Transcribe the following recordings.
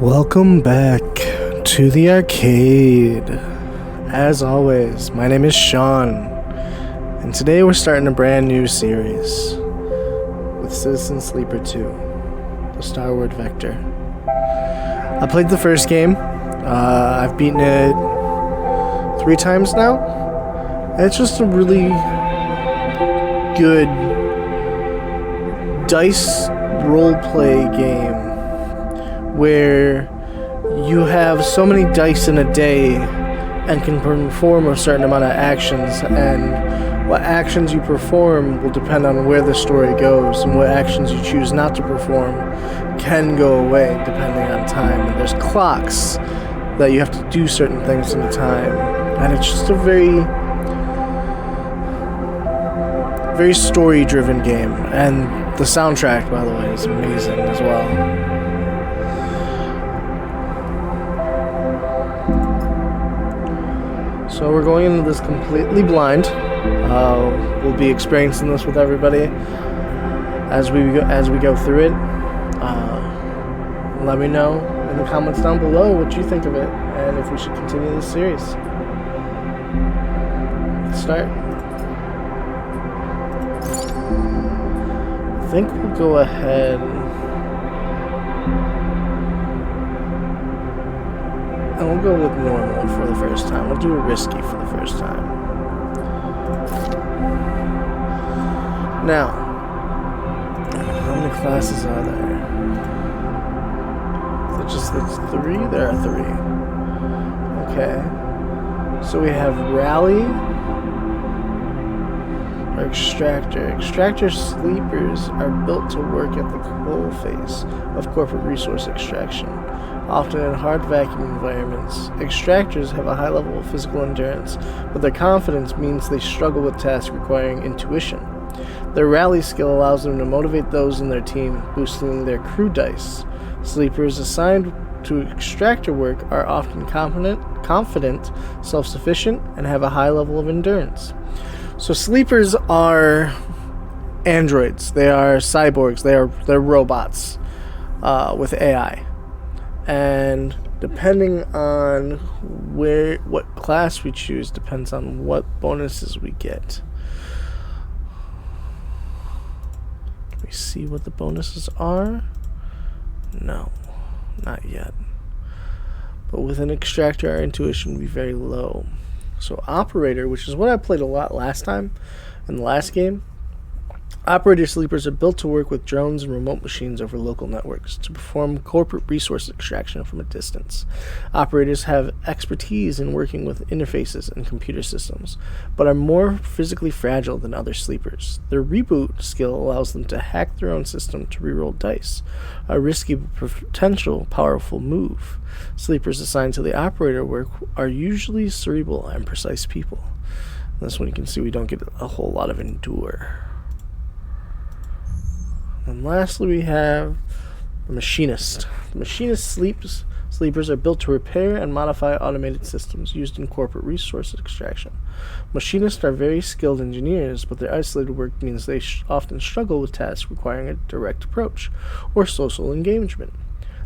Welcome back to the arcade. As always, my name is Sean, and today we're starting a brand new series with Citizen Sleeper 2, the Star Wars Vector. I played the first game. I've beaten it 3 times now, and it's just a really good dice roleplay game where you have so many dice in a day and can perform a certain amount of actions, and what actions you perform will depend on where the story goes, and what actions you choose not to perform can go away depending on time. And there's clocks that you have to do certain things in time, and it's just a very story-driven game. And the soundtrack, by the way, is amazing as well. So we're going into this completely blind. We'll be experiencing this with everybody as we go through it. Let me know in the comments down below what you think of it and if we should continue this series. Let's start. I think we'll go ahead and we'll go with normal for the first time. We'll do a risky for the first time. Now, how many classes are there? Is it just that's 3? There are 3. Okay. So we have Rally or Extractor. Extractor sleepers are built to work at the coal face of corporate resource extraction. Often in hard vacuum environments, extractors have a high level of physical endurance, but their confidence means they struggle with tasks requiring intuition. Their rally skill allows them to motivate those in their team, boosting their crew dice. Sleepers assigned to extractor work are often confident, self-sufficient, and have a high level of endurance. So sleepers are androids. They are cyborgs. They're robots with AI. And depending on what class we choose depends on what bonuses we get. Can we see what the bonuses are? No, not yet. But with an extractor, our intuition will be very low. So operator, which is what I played a lot last time in the last game. Operator sleepers are built to work with drones and remote machines over local networks to perform corporate resource extraction from a distance. Operators have expertise in working with interfaces and computer systems, but are more physically fragile than other sleepers. Their reboot skill allows them to hack their own system to reroll dice, a risky but potential powerful move. Sleepers assigned to the operator work are usually cerebral and precise people. This one you can see we don't get a whole lot of endure. And lastly, we have the machinist. The machinist sleepers are built to repair and modify automated systems used in corporate resource extraction. Machinists are very skilled engineers, but their isolated work means they often struggle with tasks requiring a direct approach or social engagement.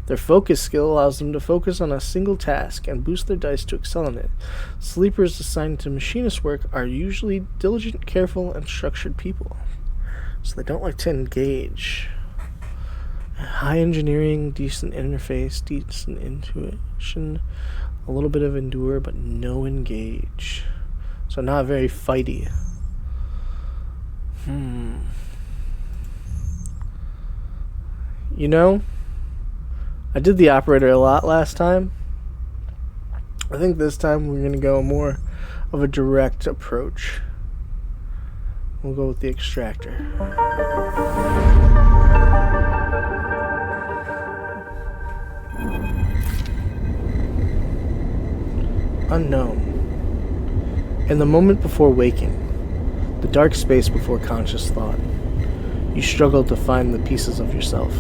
Their focus skill allows them to focus on a single task and boost their dice to excel in it. Sleepers assigned to machinist work are usually diligent, careful, and structured people. So they don't like to engage. High engineering, decent interface, decent intuition, a little bit of endure, but no engage. So not very fighty. You know, I did the operator a lot last time. I think this time we're going to go more of a direct approach. We'll go with the extractor. Unknown. In the moment before waking, the dark space before conscious thought, you struggle to find the pieces of yourself.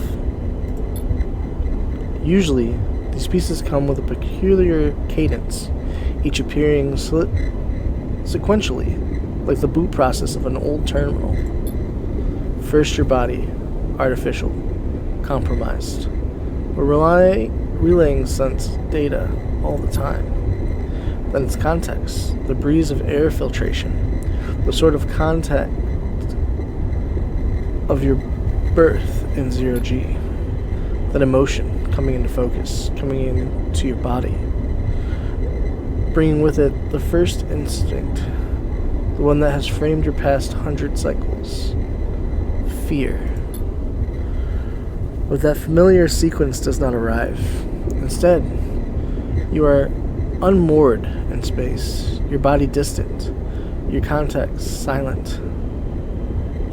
Usually, these pieces come with a peculiar cadence, each appearing sequentially, like the boot process of an old terminal. First your body, artificial, compromised. relaying sense data all the time. Then it's context, the breeze of air filtration, the sort of contact of your birth in 0G. That emotion coming into focus, coming into your body, bringing with it the first instinct, the one that has framed your past 100 cycles. Fear. But that familiar sequence does not arrive. Instead, you are unmoored in space, your body distant, your context silent,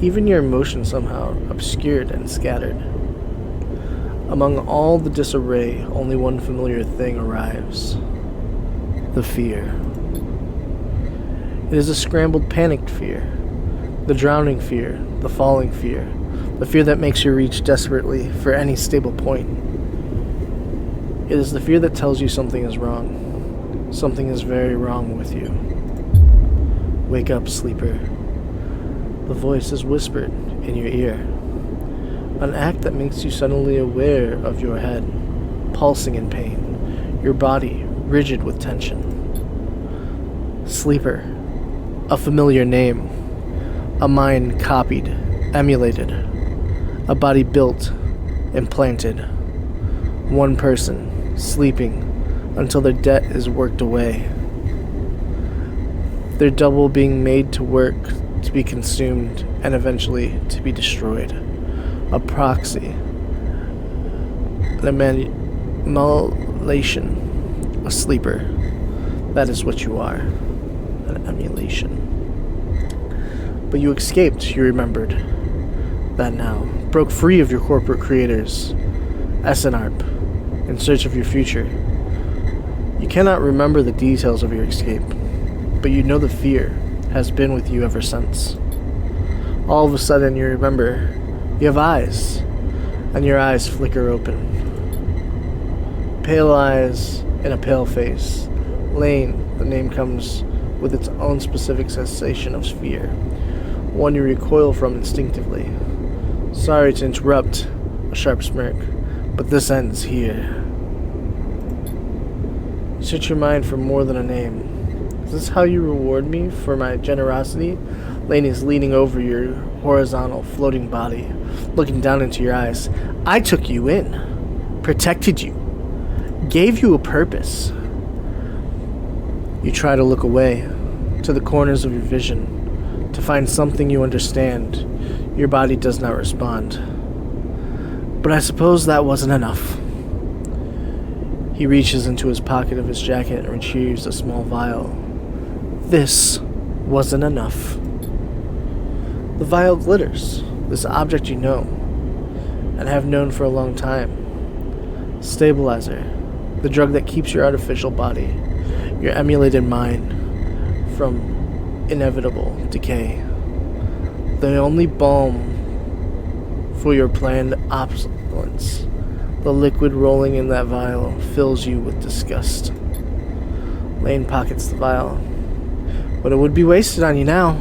even your emotions somehow obscured and scattered. Among all the disarray, only one familiar thing arrives: the fear. It is a scrambled, panicked fear, the drowning fear, the falling fear, the fear that makes you reach desperately for any stable point. It is the fear that tells you something is wrong. Something is very wrong with you. Wake up, sleeper. The voice is whispered in your ear. An act that makes you suddenly aware of your head, pulsing in pain, your body rigid with tension. Sleeper. A familiar name. A mind copied, emulated. A body built, implanted. One person, sleeping, until their debt is worked away. Their double being made to work, to be consumed, and eventually to be destroyed. A proxy. An emulation. A sleeper. That is what you are. An emulation. But you escaped, you remembered. That now. Broke free of your corporate creators. SNARP. In search of your future. You cannot remember the details of your escape, but you know the fear has been with you ever since. All of a sudden you remember you have eyes, and your eyes flicker open. Pale eyes in a pale face. Lane, the name comes with its own specific sensation of fear, one you recoil from instinctively. Sorry to interrupt, a sharp smirk, but this ends here. Search your mind for more than a name. Is this how you reward me for my generosity? Lane is leaning over your horizontal, floating body, looking down into your eyes. I took you in, protected you, gave you a purpose. You try to look away, to the corners of your vision, to find something you understand. Your body does not respond. But I suppose that wasn't enough. He reaches into his pocket of his jacket and retrieves a small vial. This wasn't enough. The vial glitters, this object you know, and have known for a long time. Stabilizer, the drug that keeps your artificial body, your emulated mind, from inevitable decay. The only balm for your planned obsolescence. The liquid rolling in that vial fills you with disgust. Lane pockets the vial. But it would be wasted on you now.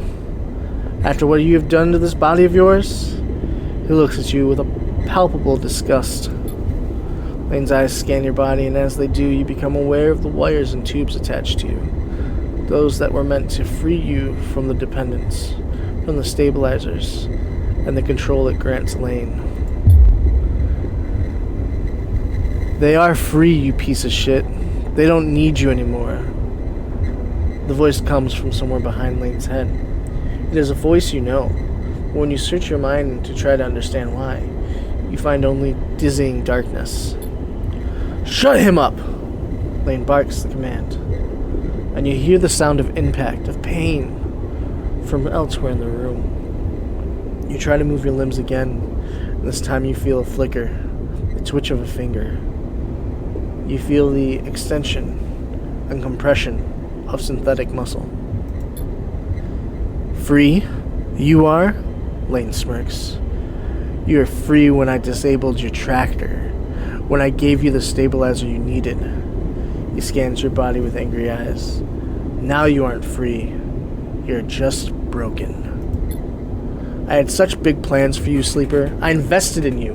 After what you have done to this body of yours? He looks at you with a palpable disgust. Lane's eyes scan your body, and as they do, you become aware of the wires and tubes attached to you. Those that were meant to free you from the dependence, from the stabilizers, and the control it grants Lane. They are free, you piece of shit. They don't need you anymore. The voice comes from somewhere behind Lane's head. It is a voice you know, but when you search your mind to try to understand why, you find only dizzying darkness. Shut him up! Lane barks the command, and you hear the sound of impact, of pain, from elsewhere in the room. You try to move your limbs again, and this time you feel a flicker, the twitch of a finger. You feel the extension and compression of synthetic muscle. Free? You are? Lane smirks. You are free when I disabled your tractor, when I gave you the stabilizer you needed. He scans your body with angry eyes. Now you aren't free. You're just broken. I had such big plans for you, Sleeper. I invested in you.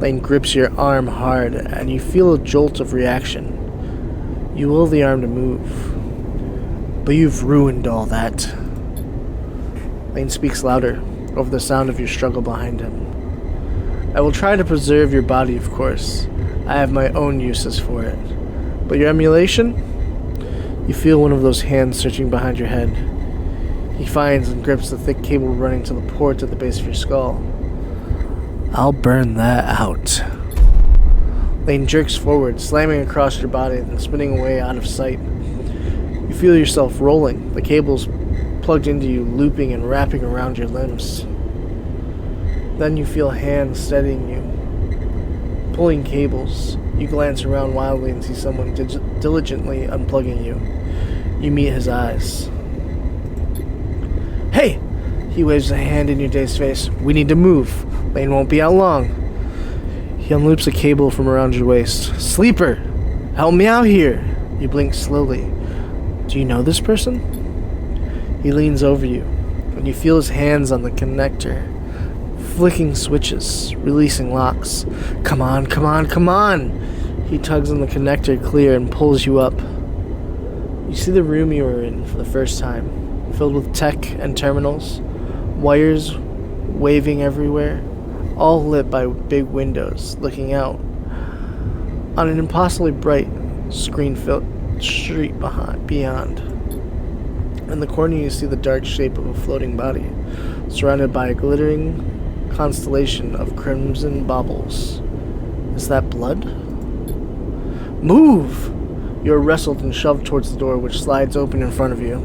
Lane grips your arm hard, and you feel a jolt of reaction. You will the arm to move, but you've ruined all that. Lane speaks louder, over the sound of your struggle behind him. I will try to preserve your body, of course. I have my own uses for it. But your emulation? You feel one of those hands searching behind your head. He finds and grips the thick cable running to the port at the base of your skull. I'll burn that out. Lane jerks forward, slamming across your body, then spinning away out of sight. You feel yourself rolling, the cables plugged into you, looping and wrapping around your limbs. Then you feel hands steadying you, pulling cables. You glance around wildly and see someone diligently unplugging you. You meet his eyes. Hey! He waves a hand in your dazed face. We need to move. Lane won't be out long. He unloops a cable from around your waist. Sleeper! Help me out here! You blink slowly. Do you know this person? He leans over you, and you feel his hands on the connector, flicking switches, releasing locks. Come on, come on, come on! He tugs on the connector clear and pulls you up. You see the room you were in for the first time, filled with tech and terminals, wires waving everywhere, all lit by big windows looking out on an impossibly bright screen-filled street beyond. In the corner you see the dark shape of a floating body, surrounded by a glittering constellation of crimson baubles. Is that blood? Move! You are wrestled and shoved towards the door, which slides open in front of you.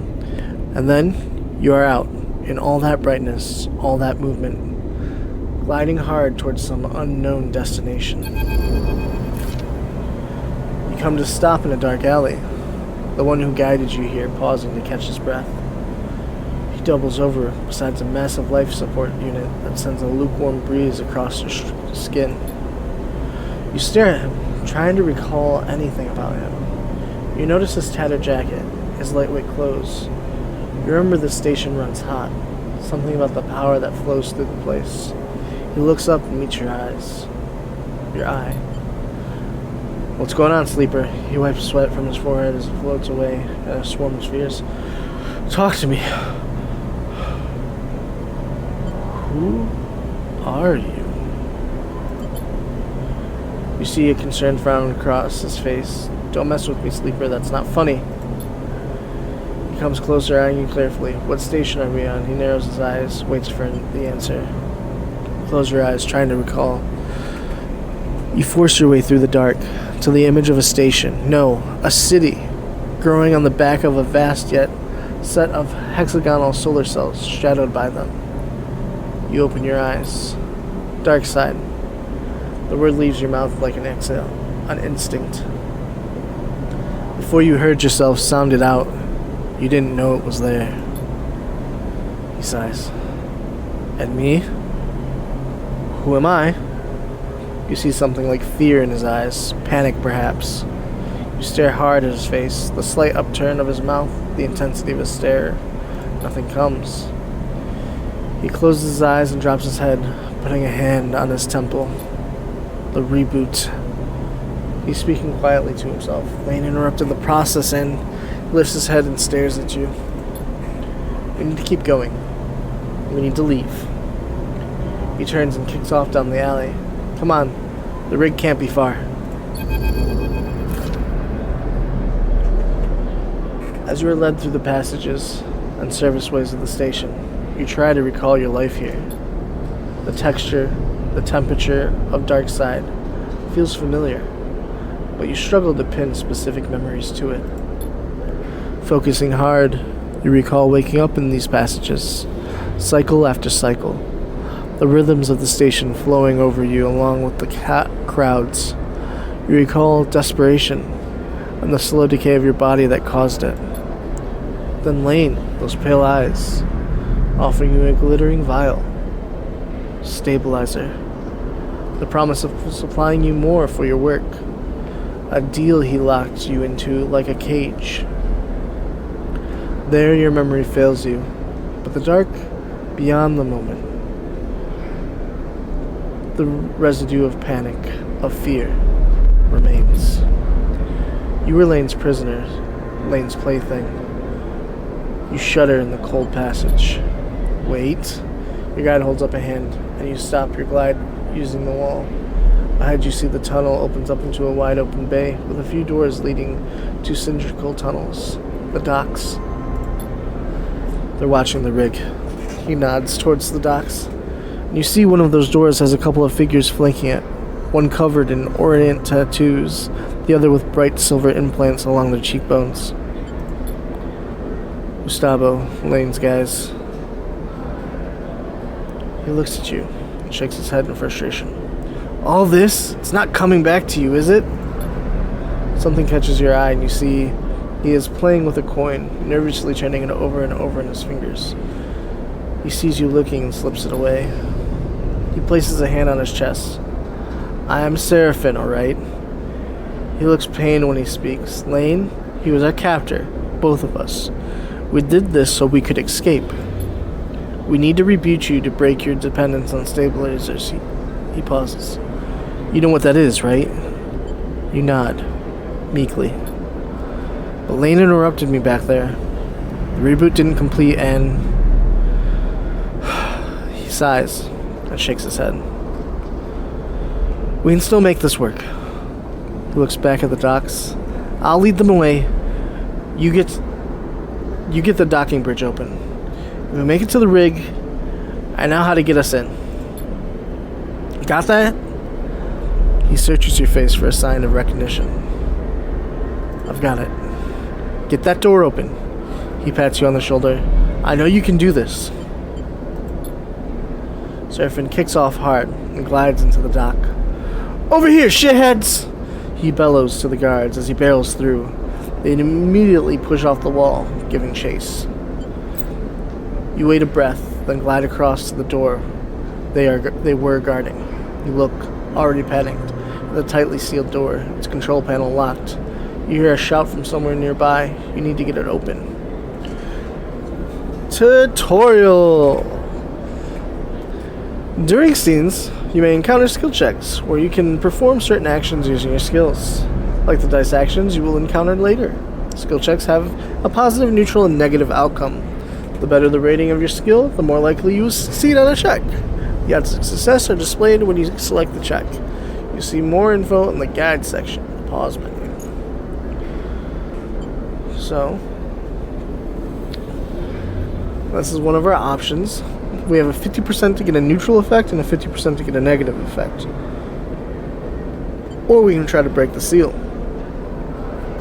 And then you are out, in all that brightness, all that movement, gliding hard towards some unknown destination. You come to stop in a dark alley. The one who guided you here, pausing to catch his breath. He doubles over beside a massive life support unit that sends a lukewarm breeze across your skin. You stare at him, trying to recall anything about him. You notice his tattered jacket, his lightweight clothes. You remember the station runs hot, something about the power that flows through the place. He looks up and meets your eyes. Your eye. What's going on, Sleeper? He wipes sweat from his forehead as it floats away in a swarm of spheres. Talk to me. Who are you? You see a concerned frown across his face. Don't mess with me, Sleeper. That's not funny. He comes closer, eyeing you carefully. What station are we on? He narrows his eyes, waits for the answer. Close your eyes, trying to recall. You force your way through the dark to the image of a station. No, a city, growing on the back of a vast yet set of hexagonal solar cells shadowed by them. You open your eyes. Dark side. The word leaves your mouth like an exhale, an instinct. Before you heard yourself sound it out, you didn't know it was there. He sighs. And me? Who am I? You see something like fear in his eyes, panic perhaps. You stare hard at his face, the slight upturn of his mouth, the intensity of his stare. Nothing comes. He closes his eyes and drops his head, putting a hand on his temple. The reboot. He's speaking quietly to himself. Lane interrupted the process and lifts his head and stares at you. We need to keep going. We need to leave. He turns and kicks off down the alley. Come on, the rig can't be far. As you are led through the passages and serviceways of the station, you try to recall your life here. The texture, the temperature of Dark Side feels familiar, but you struggle to pin specific memories to it. Focusing hard, you recall waking up in these passages, cycle after cycle, the rhythms of the station flowing over you along with the crowds. You recall desperation and the slow decay of your body that caused it. Then Lane, those pale eyes, offering you a glittering vial, stabilizer, the promise of supplying you more for your work, a deal he locked you into like a cage. There your memory fails you, but the dark beyond the moment The residue of panic, of fear, remains. You were Lane's prisoner, Lane's plaything. You shudder in the cold passage. Wait. Your guide holds up a hand, and you stop your glide using the wall. Behind you see the tunnel opens up into a wide open bay with a few doors leading to cylindrical tunnels. The docks. They're watching the rig. He nods towards the docks. And you see one of those doors has a couple of figures flanking it, one covered in ornate tattoos, the other with bright silver implants along their cheekbones. Gustavo, Lane's guys. He looks at you and shakes his head in frustration. All this? It's not coming back to you, is it? Something catches your eye and you see he is playing with a coin, nervously turning it over and over in his fingers. He sees you looking and slips it away. He places a hand on his chest. I am Seraphin, alright? He looks pained when he speaks. Lane, he was our captor, both of us. We did this so we could escape. We need to rebuke you to break your dependence on stabilizers. He pauses. You know what that is, right? You nod, meekly. But Lane interrupted me back there. The reboot didn't complete and... He sighs and shakes his head. We can still make this work. He looks back at the docks. I'll lead them away. You get the docking bridge open. When we make it to the rig, I know how to get us in. Got that? He searches your face for a sign of recognition. I've got it. Get that door open. He pats you on the shoulder. I know you can do this. Seraphin kicks off hard and glides into the dock. Over here, shitheads! He bellows to the guards as he barrels through. They immediately push off the wall, giving chase. You wait a breath, then glide across to the door they were guarding. You look, already panicked, at the tightly sealed door, its control panel locked. You hear a shout from somewhere nearby. You need to get it open. Tutorial! During scenes, you may encounter skill checks, where you can perform certain actions using your skills. Like the dice actions you will encounter later. Skill checks have a positive, neutral, and negative outcome. The better the rating of your skill, the more likely you will succeed on a check. The odds of success are displayed when you select the check. You see more info in the guide section, the pause menu. So, this is one of our options. We have a 50% to get a neutral effect and a 50% to get a negative effect. Or we can try to break the seal,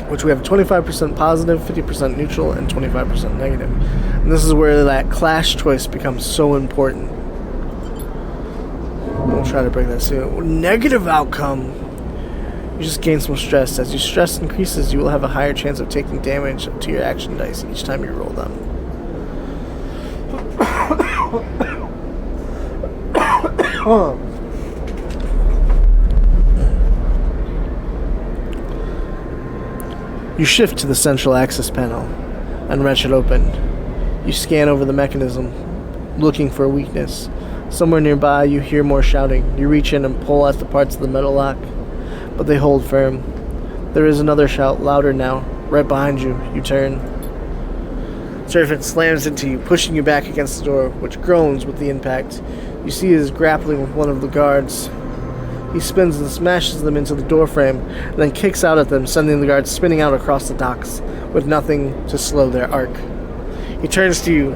which we have 25% positive, 50% neutral, and 25% negative. And this is where that clash choice becomes so important. We'll try to break that seal. Negative outcome. You just gain some stress. As your stress increases, you will have a higher chance of taking damage to your action dice each time you roll them. You shift to the central access panel and wrench it open. You scan over the mechanism, looking for a weakness. Somewhere nearby, you hear more shouting. You reach in and pull at the parts of the metal lock, but they hold firm. There is another shout, louder now. Right behind you, you turn. Seraphin slams into you, pushing you back against the door, which groans with the impact. You see he is grappling with one of the guards. He spins and smashes them into the doorframe, and then kicks out at them, sending the guards spinning out across the docks, with nothing to slow their arc. He turns to you,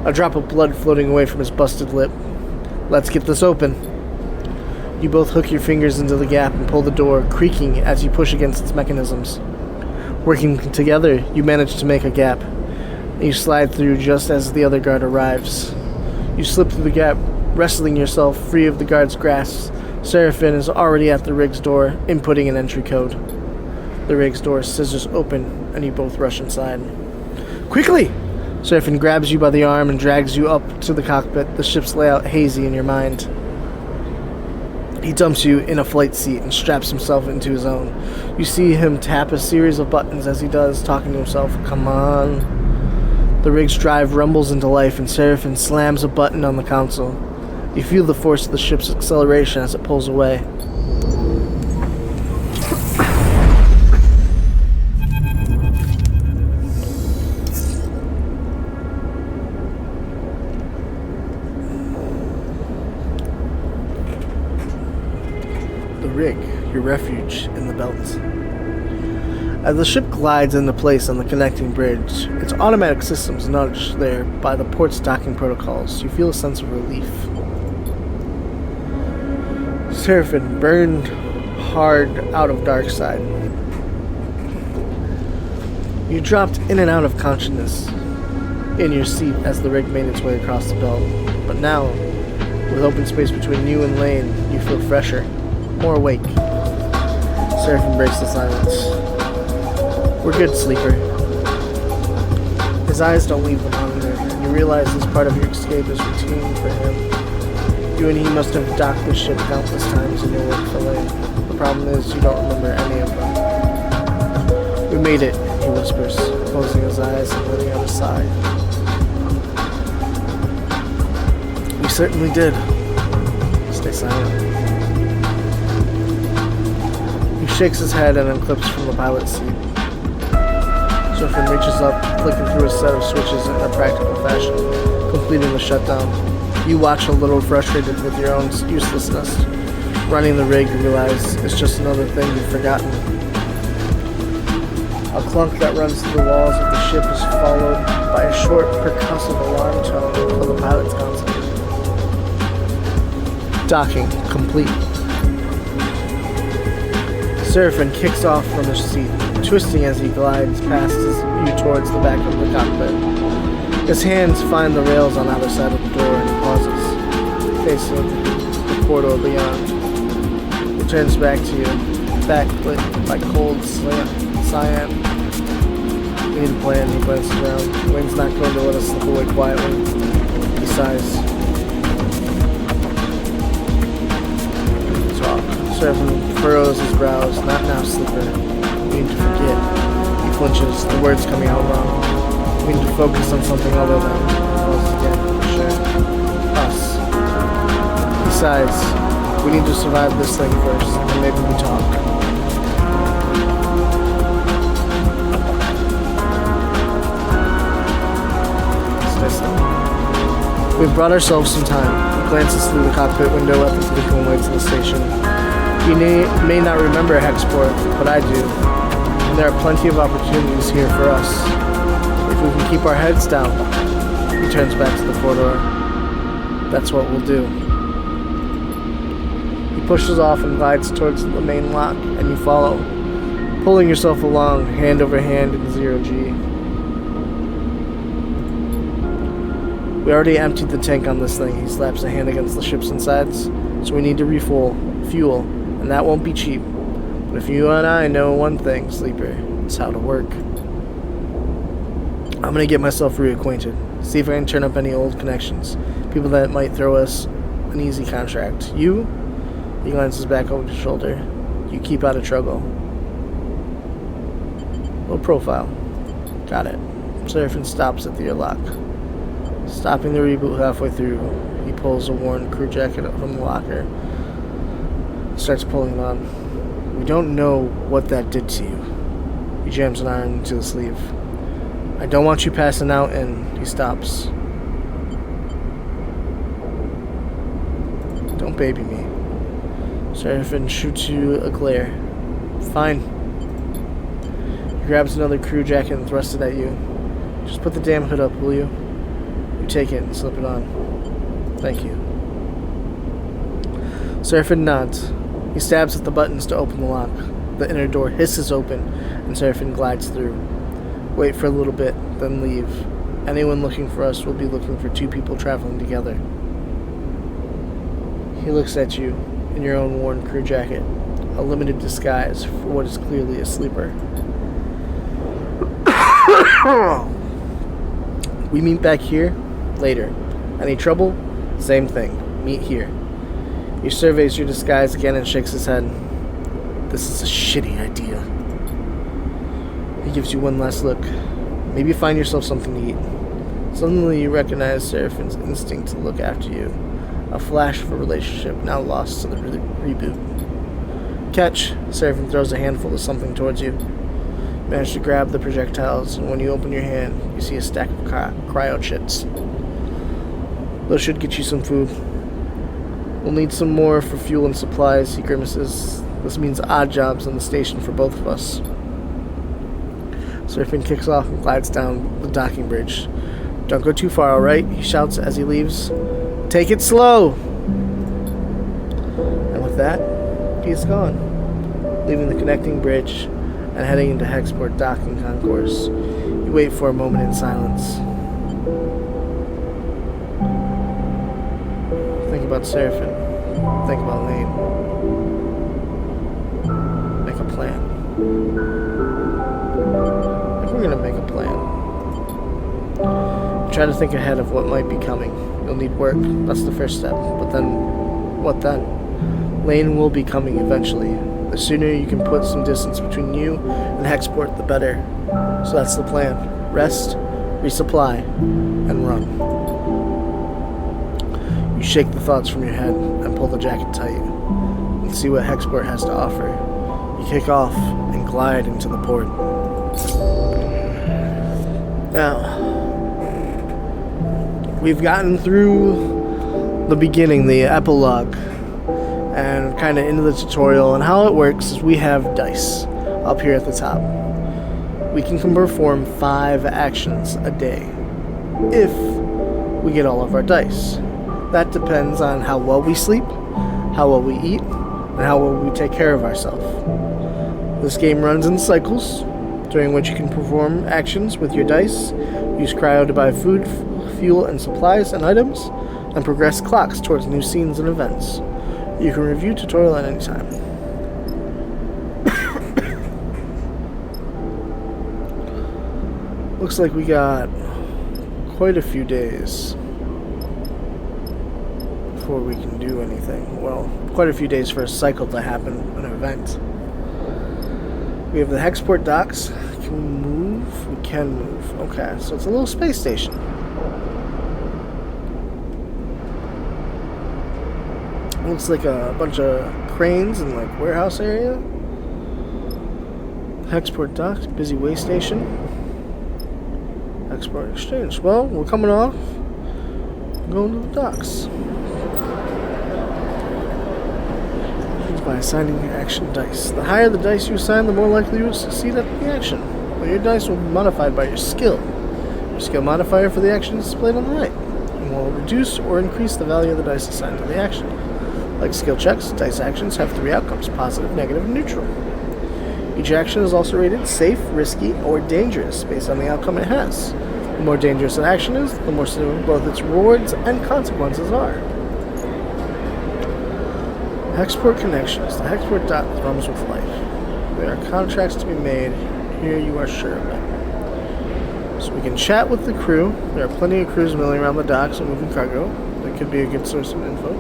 a drop of blood floating away from his busted lip. Let's get this open. You both hook your fingers into the gap and pull the door, creaking as you push against its mechanisms. Working together, you manage to make a gap. You slide through just as the other guard arrives. You slip through the gap, wrestling yourself free of the guard's grasp. Seraphin is already at the rig's door, inputting an entry code. The rig's door scissors open, and you both rush inside. Quickly! Seraphin grabs you by the arm and drags you up to the cockpit, the ship's layout hazy in your mind. He dumps you in a flight seat and straps himself into his own. You see him tap a series of buttons as he does, talking to himself. Come on. The rig's drive rumbles into life, and Seraphin slams a button on the console. You feel the force of the ship's acceleration as it pulls away. The rig, your refuge in the belt. As the ship glides into place on the connecting bridge, its automatic systems nudged there by the port's docking protocols, you feel a sense of relief. Seraphim burned hard out of dark side. You dropped in and out of consciousness in your seat as the rig made its way across the belt. But now, with open space between you and Lane, you feel fresher, more awake. Seraphim breaks the silence. We're good, Sleeper. His eyes don't leave the monitor, and you realize this part of your escape is routine for him. You and he must have docked the ship countless times in your work for Lane. The problem is you don't remember any of them. We made it, he whispers, closing his eyes and letting out a sigh. We certainly did. Stay silent. He shakes his head and unclips from the pilot's seat. Seraphim reaches up, flicking through a set of switches in a practical fashion, completing the shutdown. You watch a little frustrated with your own uselessness. Running the rig, you realize it's just another thing you've forgotten. A clunk that runs through the walls of the ship is followed by a short, percussive alarm tone from the pilot's console. Docking complete. Seraphim kicks off from his seat, twisting as he glides past you towards the back of the cockpit. His hands find the rails on either side of the door and he pauses, facing the corridor beyond. He turns back to you, backlit by cold cyan. We need a plan, he glances around. Wayne's not going to let us slip away quietly. He sighs. Talk. Seraphim furrows his brows. Not now, Sleeper. We need to forget. He flinches, the words coming out wrong. We need to focus on something other than us. Besides, we need to survive this thing first, and maybe we talk. Stay still. We've brought ourselves some time. He glances through the cockpit window at the vehicle way to the station. You may not remember Hexport, but I do. And there are plenty of opportunities here for us. If we can keep our heads down. He turns back to the corridor. That's what we'll do. He pushes off and glides towards the main lock, and you follow, pulling yourself along, hand over hand in 0G. We already emptied the tank on this thing. He slaps a hand against the ship's insides. So we need to refuel, fuel, and that won't be cheap. But if you and I know one thing, Sleeper, it's how to work. I'm gonna get myself reacquainted, see if I can turn up any old connections, people that might throw us an easy contract. You? He glances back over his shoulder. You keep out of trouble. Low profile. Got it. Seraphim stops at the airlock. Stopping the reboot halfway through, he pulls a worn crew jacket from the locker. Starts pulling it on. We don't know what that did to you. He jams an iron into the sleeve. I don't want you passing out, and he stops. Don't baby me. Seraphim shoots you a glare. Fine. He grabs another crew jacket and thrusts it at you. Just put the damn hood up, will you? You take it and slip it on. Thank you. Seraphim nods. He stabs at the buttons to open the lock. The inner door hisses open, and Seraphim glides through. Wait for a little bit, then leave. Anyone looking for us will be looking for two people traveling together. He looks at you in your own worn crew jacket, a limited disguise for what is clearly a sleeper. We meet back here later. Any trouble? Same thing. Meet here. He surveys your disguise again and shakes his head. This is a shitty idea. He gives you one last look. Maybe find yourself something to eat. Suddenly you recognize Seraphim's instinct to look after you. A flash of a relationship now lost to the reboot. Catch! Seraphim throws a handful of something towards you. Manage to grab the projectiles, and when you open your hand, you see a stack of cryo chits. Those should get you some food. We'll need some more for fuel and supplies, he grimaces. This means odd jobs on the station for both of us. Seraphim kicks off and glides down the docking bridge. Don't go too far, alright? He shouts as he leaves. Take it slow! And with that, he is gone, leaving the connecting bridge and heading into Hexport docking concourse. You wait for a moment in silence. Think about Seraphim. Think about Lane. Make a plan. I think we're gonna make a plan. Try to think ahead of what might be coming. You'll need work. That's the first step. But then, what then? Lane will be coming eventually. The sooner you can put some distance between you and Hexport, the better. So that's the plan. Rest, resupply, and run. You shake the thoughts from your head and pull the jacket tight and see what Hexport has to offer. You kick off and glide into the port. Now, we've gotten through the beginning, the epilogue, and kind of into the tutorial. And how it works is we have dice up here at the top. We can perform 5 actions a day if we get all of our dice. That depends on how well we sleep, how well we eat, and how well we take care of ourselves. This game runs in cycles, during which you can perform actions with your dice, use cryo to buy food, fuel, and supplies and items, and progress clocks towards new scenes and events. You can review tutorial at any time. Looks like we got quite a few days before we can do anything. Well, quite a few days for a cycle to happen, an event. We have the Hexport docks. Can we move? We can move. Okay, so it's a little space station. Looks like a bunch of cranes and like warehouse area. Hexport docks, busy way station. Hexport exchange. Well, we're coming off. Going to the docks. By assigning your action dice. The higher the dice you assign, the more likely you will succeed at the action. But your dice will be modified by your skill. Your skill modifier for the action is displayed on the right, and will reduce or increase the value of the dice assigned to the action. Like skill checks, dice actions have 3 outcomes: positive, negative, and neutral. Each action is also rated safe, risky, or dangerous based on the outcome it has. The more dangerous an action is, the more severe both its rewards and consequences are. Hexport connections. The Hexport dot comes with life. There are contracts to be made. Here you are sure of it. So we can chat with the crew. There are plenty of crews milling around the docks and moving cargo. That could be a good source of info.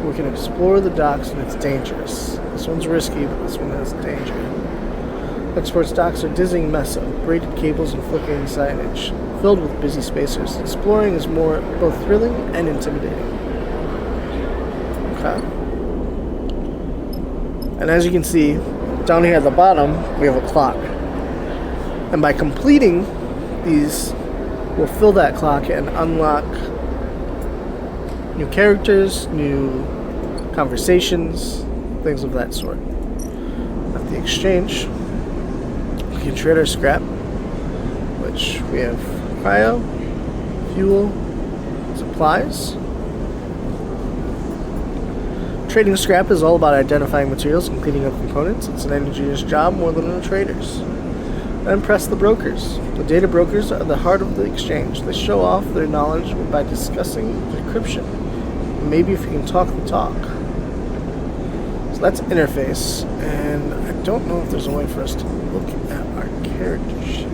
We can explore the docks, and it's dangerous. This one's risky, but this one has danger. Hexport's docks are a dizzying mess of braided cables and flickering signage, filled with busy spacers. Exploring is more both thrilling and intimidating. Okay. And as you can see, down here at the bottom, we have a clock. And by completing these, we'll fill that clock and unlock new characters, new conversations, things of that sort. At the exchange, we can trade our scrap, which we have cryo, fuel, supplies. Trading scrap is all about identifying materials and cleaning up components. It's an engineer's job more than a trader's. Then press the brokers. The data brokers are the heart of the exchange. They show off their knowledge by discussing decryption. Maybe if you can talk the talk. So that's interface, and I don't know if there's a way for us to look at our character sheet.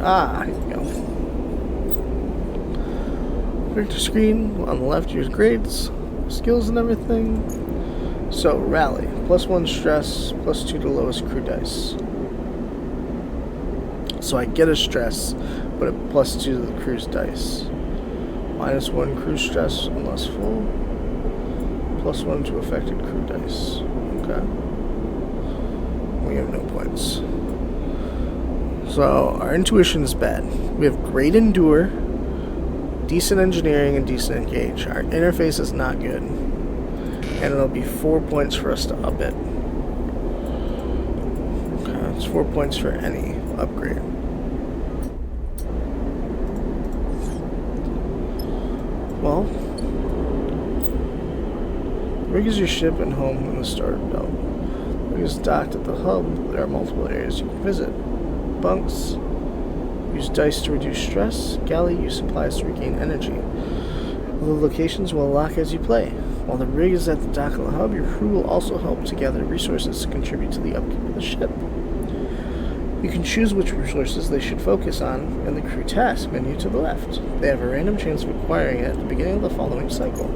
Ah, here we go. Character screen. On the left, use grades. skills and everything. So, rally. +1 stress, +2 to lowest crew dice. So I get a stress, but at +2 to the crew's dice. -1 crew stress unless full. +1 to affected crew dice. Okay. We have no points. So our intuition is bad. We have great endure, decent engineering, and decent engage. Our interface is not good. And it'll be 4 points for us to up it. Okay, it's 4 points for any upgrade. Well, rig is your ship and home in the starboard belt. Rig is docked at the hub. There are multiple areas you can visit. Bunks, use dice to reduce stress. Galley, use supplies to regain energy. The locations will lock as you play. While the rig is at the dock of the hub, your crew will also help to gather resources to contribute to the upkeep of the ship. You can choose which resources they should focus on in the crew task menu to the left. They have a random chance of acquiring it at the beginning of the following cycle.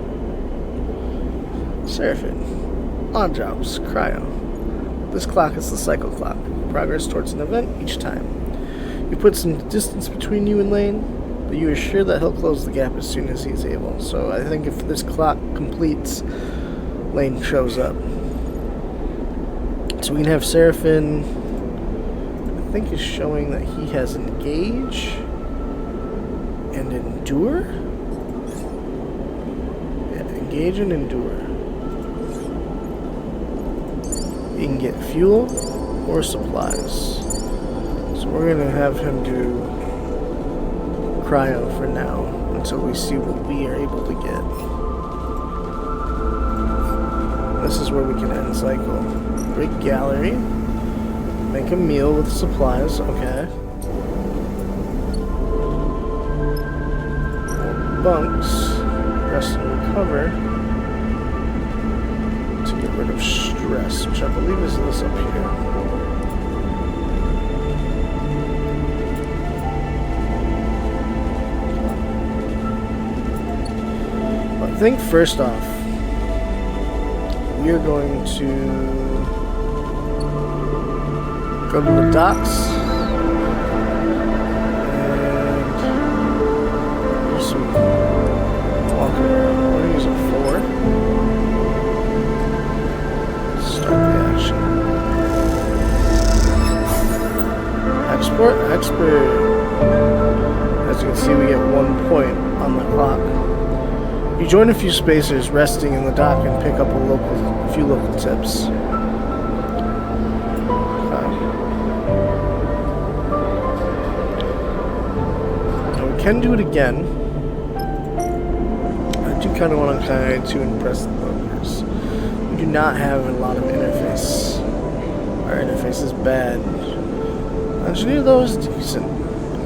Seraphim. On jobs. Cryo. This clock is the cycle clock. Progress towards an event each time. You put some distance between you and Lane, but you are sure that he'll close the gap as soon as he's able. So I think if this clock completes, Lane shows up. So we can have Seraphim, I think, is showing that he has engage and endure. Yeah, engage and endure. You can get fuel or supplies. So we're going to have him do cryo for now until we see what we are able to get. This is where we can end cycle. Rig gallery. Make a meal with supplies. Okay. Bunks. Rest and recover. To get rid of stress, which I believe is this up here. I think first off, we are going to go to the docks and do some walking around. We're going to use a 4. Start the action. Export. As you can see, we get 1 point on the clock. You join a few spacers resting in the dock and pick up a few local tips. Now we can do it again. I do kind of want to impress the brokers. We do not have a lot of interface. Our interface is bad. Engineer though is decent.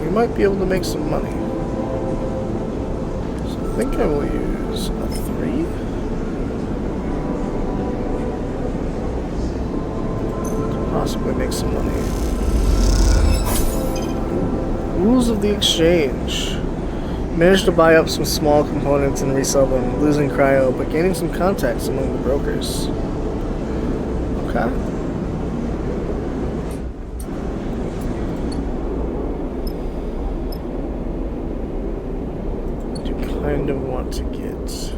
We might be able to make some money. So I think I will use a 3. To possibly make some money. Rules of the exchange. Managed to buy up some small components and resell them, losing cryo, but gaining some contacts among the brokers. Okay. Kind of want to get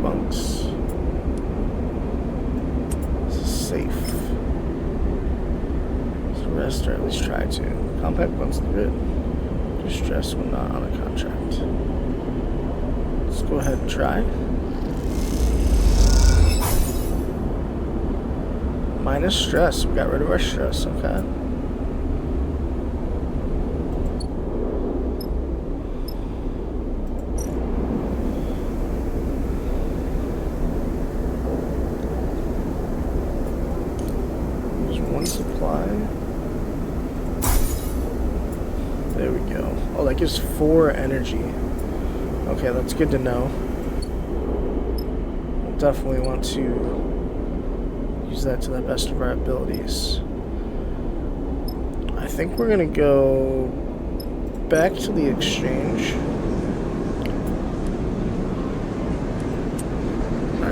bunks. This is safe. So rest, or at least try to. Compact bunks the grid. Distress when not on a contract. Let's go ahead and try. Minus stress. We got rid of our stress. Okay. Supply. There we go. Oh, that gives 4 energy. Okay, that's good to know. We'll definitely want to use that to the best of our abilities. I think we're gonna go back to the exchange.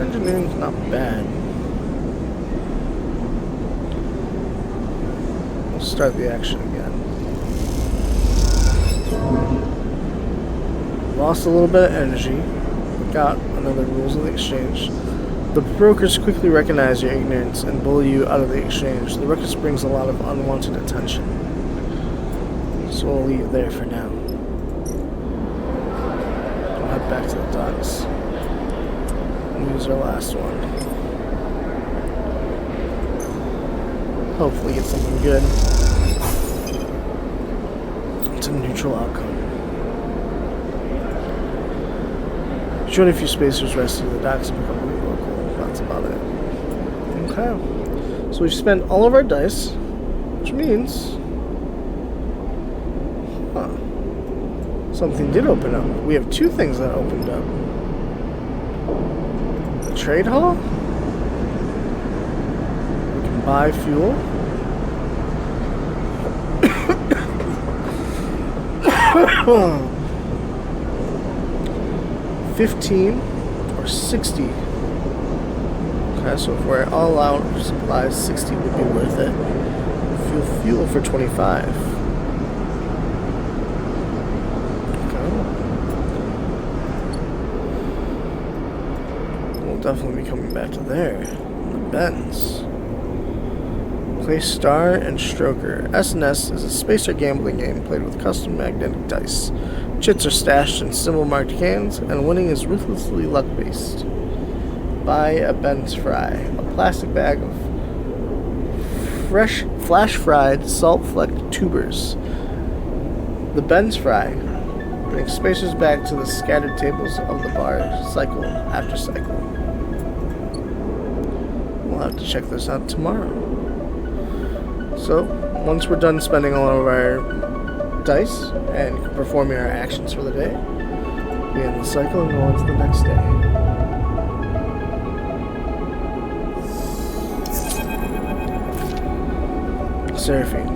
engineering's not bad. We'll start the action again. Lost a little bit of energy. Got another rules of the exchange. The brokers quickly recognize your ignorance and bully you out of the exchange. The ruckus brings a lot of unwanted attention. So we'll leave it there for now. We'll head back to the docks. And use our last one. Hopefully get something good. It's a neutral outcome. Join a few spacers resting in the docks and become local. That's about it. Okay. So we've spent all of our dice, which means... something did open up. We have two things that opened up. The trade hall. We can buy fuel. $15 or $60. Okay, so if we're all out of supplies, $60 would be worth it. Fuel for $25. Definitely be coming back to there. The Benz. Play Star and Stroker. S&S is a spacer gambling game played with custom magnetic dice. Chits are stashed in symbol-marked cans, and winning is ruthlessly luck-based. Buy a Benz Fry. A plastic bag of fresh, flash-fried, salt-flecked tubers. The Benz Fry brings spacers back to the scattered tables of the bar, cycle after cycle. We'll have to check this out tomorrow. So, once we're done spending all of our dice and performing our actions for the day, we end the cycle and go on to the next day. Seraphine.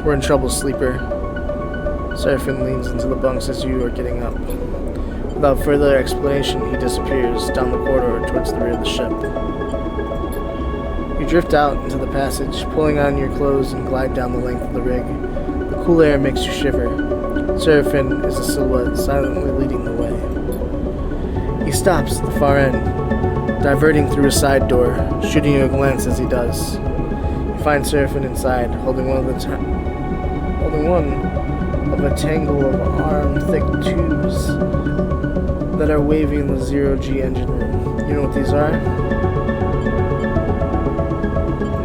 We're in trouble, sleeper. Seraphine leans into the bunks as you are getting up. Without further explanation, he disappears down the corridor towards the rear of the ship. You drift out into the passage, pulling on your clothes and glide down the length of the rig. The cool air makes you shiver. Seraphine is a silhouette, silently leading the way. He stops at the far end, diverting through a side door, shooting you a glance as he does. You find Seraphine inside, holding one of a tangle of arm-thick tubes that are waving in the zero-G engine room. You know what these are?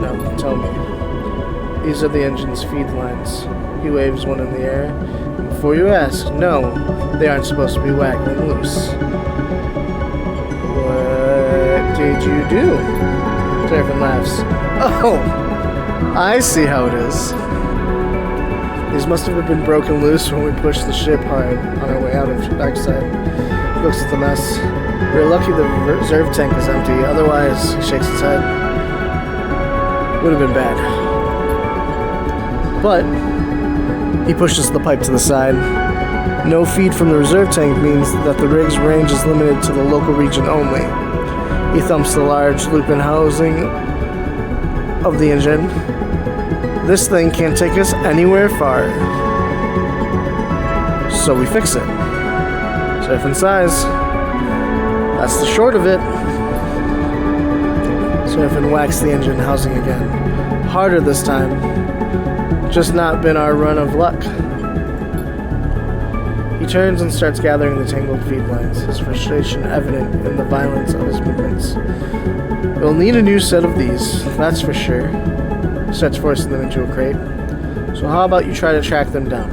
No, tell me. These are the engine's feed lines. He waves one in the air. And before you ask, no, they aren't supposed to be waggling loose. What did you do? Seraphine laughs. Oh, I see how it is. These must have been broken loose when we pushed the ship hard on our way out of Darkside. He looks at the mess. We're lucky the reserve tank is empty, otherwise, he shakes his head. Would have been bad. But he pushes the pipe to the side. No feed from the reserve tank means that the rig's range is limited to the local region only. He thumps the large loop-in housing of the engine. This thing can't take us anywhere far. So we fix it. Seraphine sighs. That's the short of it. Seraphine whacks the engine housing again. Harder this time. Just not been our run of luck. He turns and starts gathering the tangled feed lines, his frustration evident in the violence of his movements. We'll need a new set of these, that's for sure. He starts forcing them into a crate. So how about you try to track them down?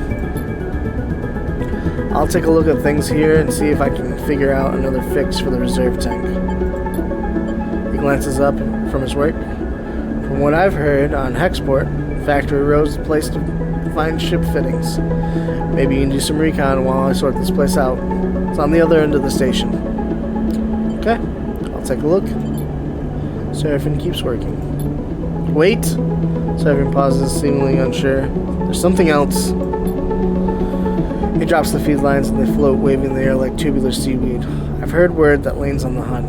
I'll take a look at things here and see if I can figure out another fix for the reserve tank. He glances up from his work. From what I've heard on Hexport, Factory Road's the place to find ship fittings. Maybe you can do some recon while I sort this place out. It's on the other end of the station. Okay, I'll take a look. Seraphine keeps working. Wait! Seraphine pauses, seemingly unsure. There's something else. He drops the feed lines and they float, waving in the air like tubular seaweed. I've heard word that Lane's on the hunt.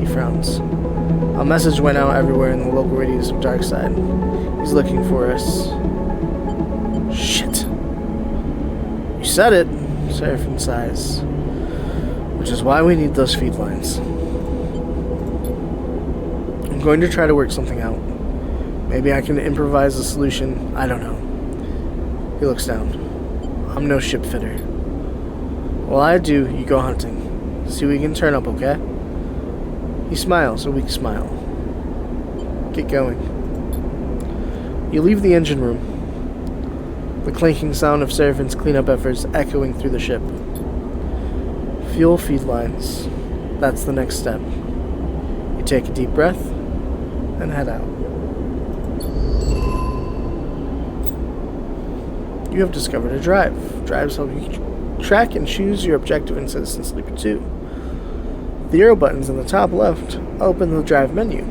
He frowns. A message went out everywhere in the local radius of Darkside. He's looking for us. Shit. You said it, Seraphim sighs. Which is why we need those feed lines. I'm going to try to work something out. Maybe I can improvise a solution. I don't know. He looks down. I'm no ship fitter. While I do, you go hunting. See what you can turn up, okay? He smiles, a weak smile. Get going. You leave the engine room. The clanking sound of Seraphim's cleanup efforts echoing through the ship. Fuel feed lines. That's the next step. You take a deep breath and head out. You have discovered a drive. Drives help you track and choose your objective in Citizen Sleeper 2. The arrow buttons in the top left open the drive menu,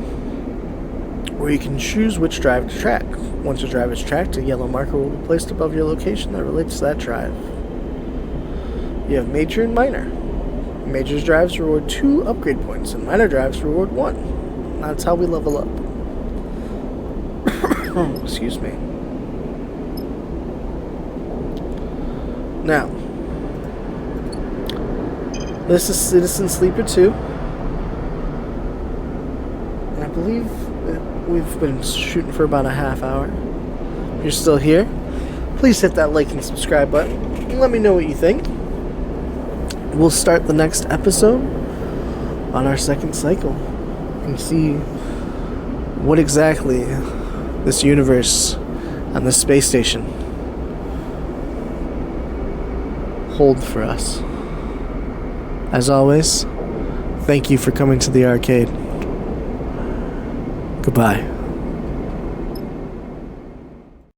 where you can choose which drive to track. Once your drive is tracked, a yellow marker will be placed above your location that relates to that drive. You have Major and Minor. Major's drives reward 2 upgrade points, and Minor drives reward 1. That's how we level up. Excuse me. Now, this is Citizen Sleeper 2. And I believe we've been shooting for about a half hour. If you're still here, please hit that like and subscribe button and let me know what you think. We'll start the next episode on our second cycle and see what exactly this universe and this space station hold for us. As always, thank you for coming to the arcade. Goodbye.